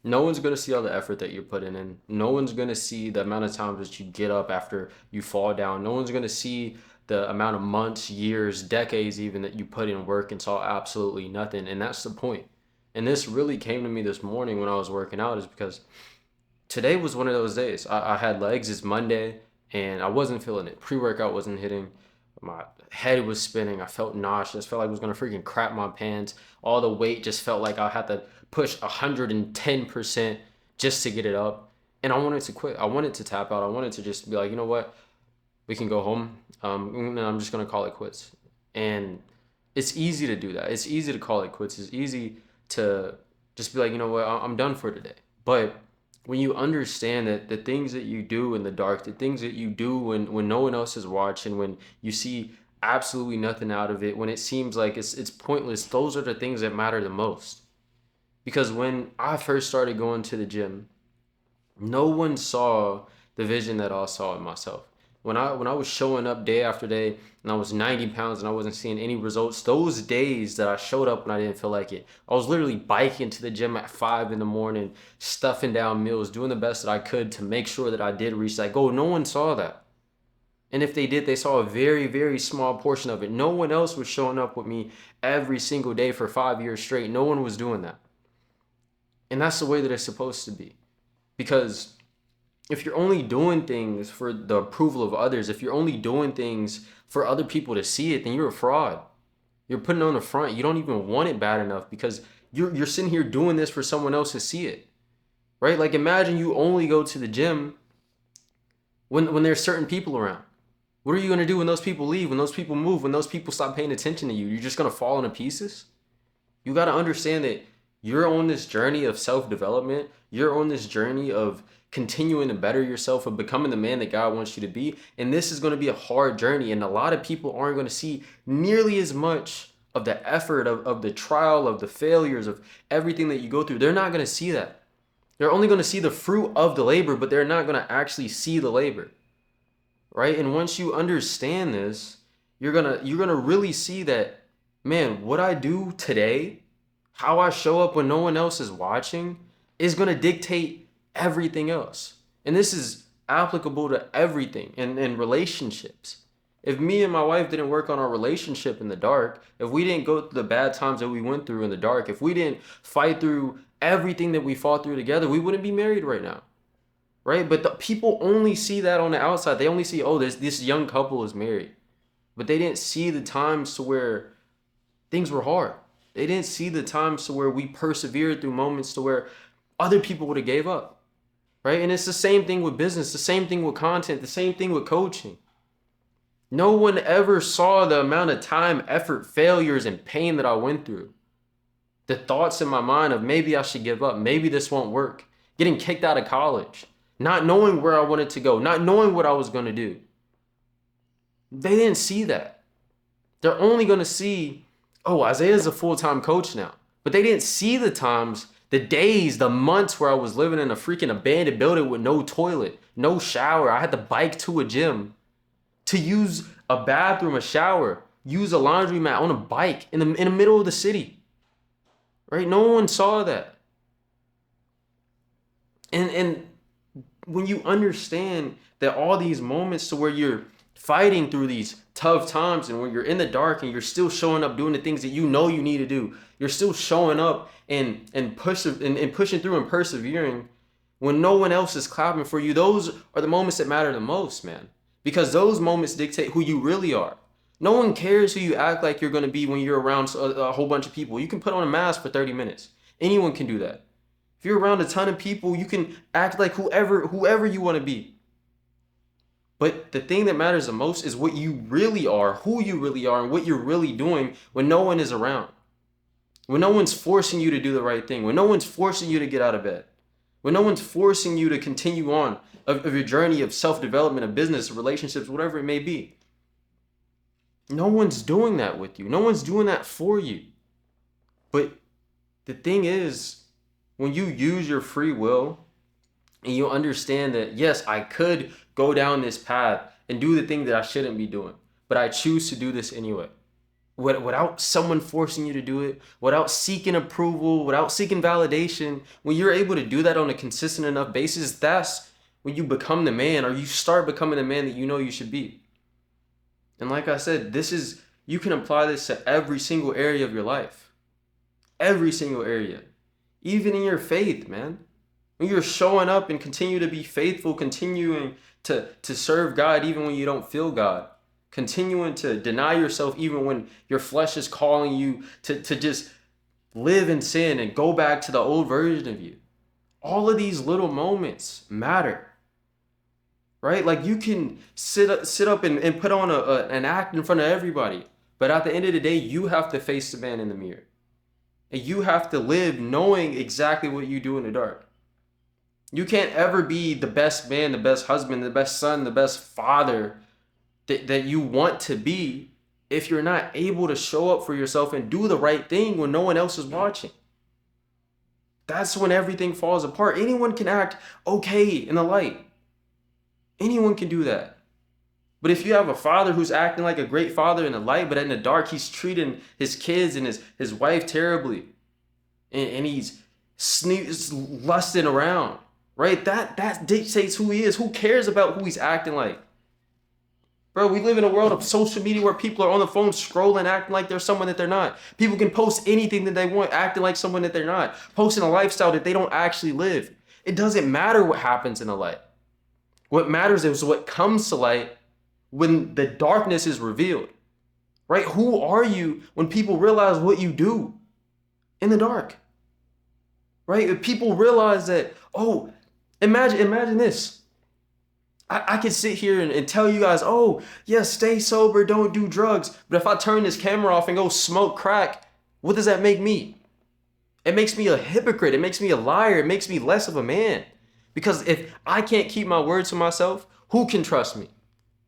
No one's going to see all the effort that you're putting in. No one's going to see the amount of times that you get up after you fall down. No one's going to see the amount of months, years, decades even that you put in work and saw absolutely nothing. And that's the point. And this really came to me this morning when I was working out, is because today was one of those days. I had legs. It's Monday, and I wasn't feeling it. Pre-workout wasn't hitting. My head was spinning. I felt nauseous. Felt like I was gonna freaking crap my pants. All the weight just felt like I had to push 110% just to get it up. And I wanted to quit. I wanted to tap out. I wanted to just be like, you know what? We can go home. And I'm just gonna call it quits. And it's easy to do that. It's easy to call it quits. It's easy to just be like, you know what? I'm done for today. But when you understand that the things that you do in the dark, the things that you do when no one else is watching, when you see absolutely nothing out of it, when it seems like it's pointless, those are the things that matter the most. Because when I first started going to the gym, no one saw the vision that I saw in myself. When I was showing up day after day and I was 90 pounds and I wasn't seeing any results, those days that I showed up when I didn't feel like it, I was literally biking to the gym at 5 in the morning, stuffing down meals, doing the best that I could to make sure that I did reach that goal. No one saw that. And if they did, they saw a very, very small portion of it. No one else was showing up with me every single day for 5 years straight. No one was doing that. And that's the way that it's supposed to be. Because if you're only doing things for the approval of others, if you're only doing things for other people to see it, then you're a fraud. You're putting on a front. You don't even want it bad enough because you're sitting here doing this for someone else to see it. Right? Like imagine you only go to the gym when there's certain people around. What are you gonna do when those people leave, when those people move, when those people stop paying attention to you? You're just gonna fall into pieces? You gotta understand that you're on this journey of self-development. You're on this journey of continuing to better yourself and becoming the man that God wants you to be. And this is going to be a hard journey. And a lot of people aren't going to see nearly as much of the effort, of the trial, of the failures, of everything that you go through. They're not going to see that. They're only going to see the fruit of the labor, but they're not going to actually see the labor. Right? And once you understand this, you're gonna really see that, man, what I do today, how I show up when no one else is watching, is going to dictate everything else. And this is applicable to everything in relationships. If me and my wife didn't work on our relationship in the dark, if we didn't go through the bad times that we went through in the dark, if we didn't fight through everything that we fought through together, we wouldn't be married right now. Right? But the people only see that on the outside. They only see, oh, this young couple is married. But they didn't see the times to where things were hard. They didn't see the times to where we persevered through moments to where other people would have gave up, right? And it's the same thing with business, the same thing with content, the same thing with coaching. No one ever saw the amount of time, effort, failures, and pain that I went through. The thoughts in my mind of maybe I should give up, maybe this won't work, getting kicked out of college, not knowing where I wanted to go, not knowing what I was going to do. They didn't see that. They're only going to see, oh, Isaiah's a full-time coach now. But they didn't see the times, the days, the months where I was living in a freaking abandoned building with no toilet, no shower. I had to bike to a gym to use a bathroom, a shower, use a laundromat on a bike in the middle of the city. Right? No one saw that. And when you understand that all these moments to where you're fighting through these tough times and when you're in the dark and you're still showing up doing the things that you know you need to do, you're still showing up and pushing through and persevering when no one else is clapping for you, those are the moments that matter the most, man. Because those moments dictate who you really are. No one cares who you act like you're going to be when you're around a whole bunch of people. You can put on a mask for 30 minutes. Anyone can do that. If you're around a ton of people, you can act like whoever you want to be. But the thing that matters the most is what you really are, who you really are, and what you're really doing when no one is around. When no one's forcing you to do the right thing. When no one's forcing you to get out of bed. When no one's forcing you to continue on of your journey of self-development, of business, relationships, whatever it may be. No one's doing that with you. No one's doing that for you. But the thing is, when you use your free will and you understand that, yes, I could go down this path and do the thing that I shouldn't be doing, but I choose to do this anyway. without someone forcing you to do it, without seeking approval, without seeking validation. When you're able to do that on a consistent enough basis, that's when you become the man, or you start becoming the man that you know you should be. And like I said, you can apply this to every single area of your life. Every single area. Even in your faith, man. When you're showing up and continue to be faithful, continuing to serve God even when you don't feel God. Continuing to deny yourself even when your flesh is calling you to just live in sin and go back to the old version of you. All of these little moments matter. Right? Like you can sit up and put on an act in front of everybody. But at the end of the day, you have to face the man in the mirror. And you have to live knowing exactly what you do in the dark. You can't ever be the best man, the best husband, the best son, the best father that you want to be if you're not able to show up for yourself and do the right thing when no one else is watching. That's when everything falls apart. Anyone can act okay in the light. Anyone can do that. But if you have a father who's acting like a great father in the light, but in the dark, he's treating his kids and his wife terribly. And he's lusting around, right? That dictates who he is. Who cares about who he's acting like? Bro, we live in a world of social media where people are on the phone scrolling, acting like they're someone that they're not. People can post anything that they want, acting like someone that they're not. Posting a lifestyle that they don't actually live. It doesn't matter what happens in the light. What matters is what comes to light when the darkness is revealed. Right? Who are you when people realize what you do in the dark? Right? If people realize that, oh, imagine this. I could sit here and tell you guys, oh, yeah, stay sober, don't do drugs. But if I turn this camera off and go smoke crack, what does that make me? It makes me a hypocrite. It makes me a liar. It makes me less of a man. Because if I can't keep my word to myself, who can trust me?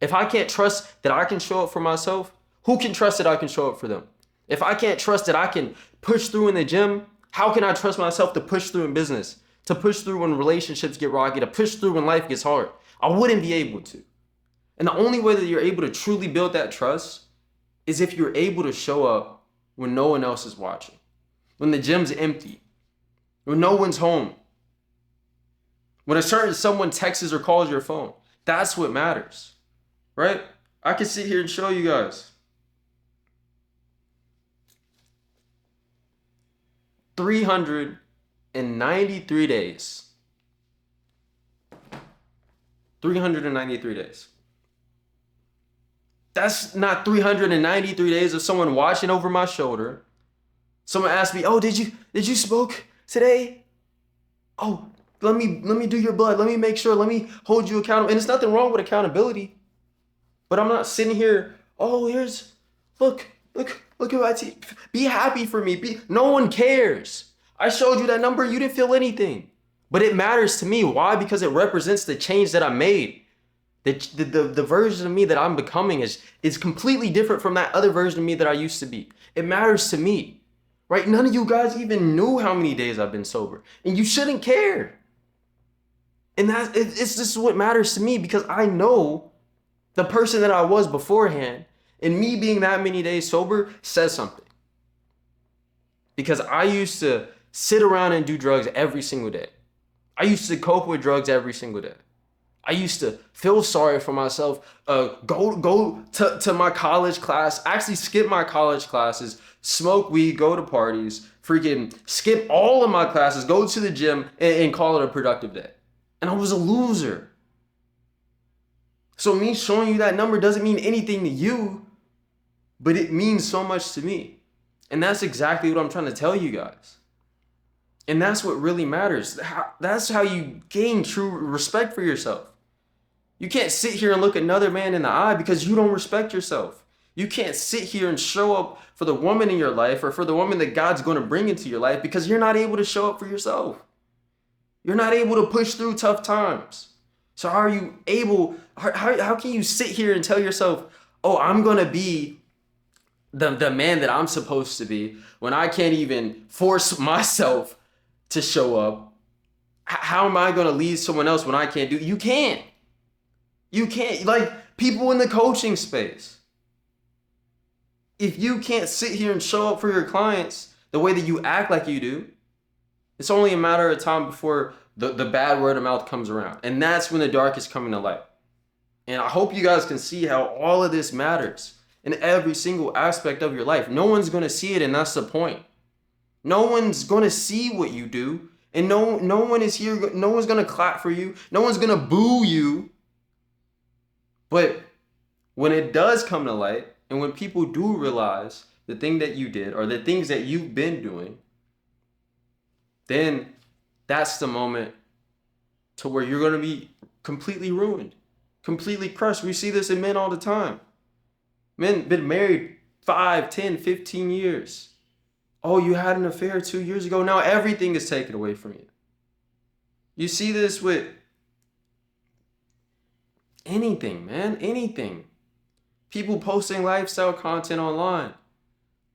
If I can't trust that I can show up for myself, who can trust that I can show up for them? If I can't trust that I can push through in the gym, how can I trust myself to push through in business? To push through when relationships get rocky, to push through when life gets hard? I wouldn't be able to. And the only way that you're able to truly build that trust is if you're able to show up when no one else is watching, when the gym's empty, when no one's home, when a certain someone texts or calls your phone. That's what matters, right? I can sit here and show you guys 393 days. 393 days. That's not 393 days of someone watching over my shoulder. Someone asked me, oh, did you smoke today? Oh, let me do your blood. Let me make sure. Let me hold you accountable. And there's nothing wrong with accountability. But I'm not sitting here, oh, look at my teeth. Be happy for me. No one cares. I showed you that number. You didn't feel anything. But it matters to me. Why? Because it represents the change that I made. The version of me that I'm becoming is completely different from that other version of me that I used to be. It matters to me, right? None of you guys even knew how many days I've been sober, and you shouldn't care. And this is what matters to me, because I know the person that I was beforehand, and me being that many days sober says something. Because I used to sit around and do drugs every single day. I used to cope with drugs every single day. I used to feel sorry for myself, go to my college class, actually skip my college classes, smoke weed, go to parties, freaking skip all of my classes, go to the gym and call it a productive day. And I was a loser. So me showing you that number doesn't mean anything to you, but it means so much to me. And that's exactly what I'm trying to tell you guys. And that's what really matters. That's how you gain true respect for yourself. You can't sit here and look another man in the eye because you don't respect yourself. You can't sit here and show up for the woman in your life or for the woman that God's going to bring into your life because you're not able to show up for yourself. You're not able to push through tough times. So how can you sit here and tell yourself, oh, I'm going to be the man that I'm supposed to be when I can't even force myself to show up? How am I going to lead someone else when I can't do it? You can't. Like people in the coaching space. If you can't sit here and show up for your clients the way that you act like you do, it's only a matter of time before the bad word of mouth comes around. And that's when the dark is coming to light. And I hope you guys can see how all of this matters in every single aspect of your life. No one's going to see it, and that's the point. No one's going to see what you do, and no one is here. No one's going to clap for you. No one's going to boo you. But when it does come to light, and when people do realize the thing that you did or the things that you've been doing, then that's the moment to where you're going to be completely ruined, completely crushed. We see this in men all the time. Men been married 5, 10, 15 years. Oh, you had an affair 2 years ago. Now everything is taken away from you. You see this with anything, man, anything. People posting lifestyle content online.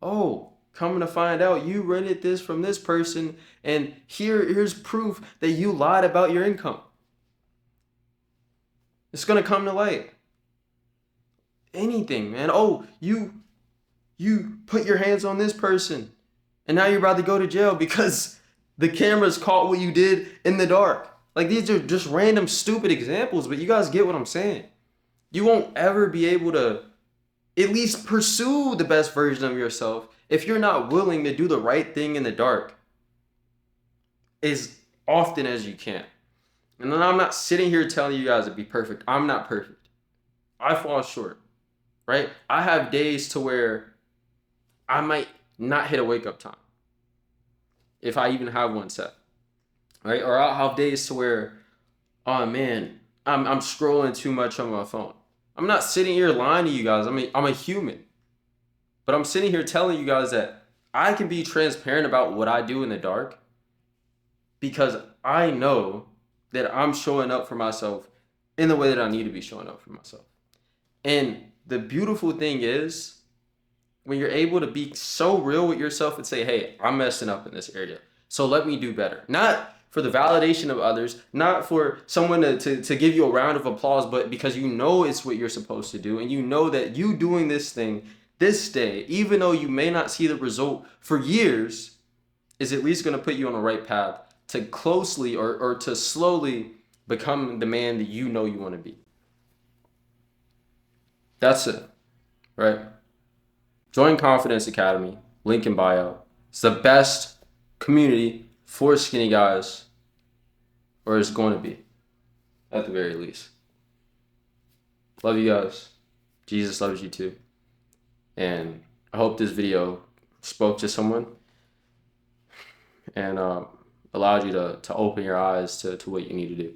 Oh, coming to find out you rented this from this person, and here's proof that you lied about your income. It's gonna come to light. Anything, man. Oh, you put your hands on this person, and now you're about to go to jail because the cameras caught what you did in the dark. Like, these are just random stupid examples, but you guys get what I'm saying. You won't ever be able to at least pursue the best version of yourself if you're not willing to do the right thing in the dark as often as you can. And then I'm not sitting here telling you guys to be perfect. I'm not perfect. I fall short, right? I have days to where I might not hit a wake-up time, if I even have one set, right? Or I'll have days to where, oh man, I'm scrolling too much on my phone. I'm not sitting here lying to you guys. I'm a human. But I'm sitting here telling you guys that I can be transparent about what I do in the dark because I know that I'm showing up for myself in the way that I need to be showing up for myself. And the beautiful thing is when you're able to be so real with yourself and say, hey, I'm messing up in this area, so let me do better. Not for the validation of others, not for someone to give you a round of applause, but because you know it's what you're supposed to do, and you know that you doing this thing this day, even though you may not see the result for years, is at least going to put you on the right path to closely or to slowly become the man that you know you want to be. That's it, right? Join Confidence Academy, link in bio. It's the best community for skinny guys, or it's going to be, at the very least. Love you guys. Jesus loves you too. And I hope this video spoke to someone and allowed you to open your eyes to what you need to do.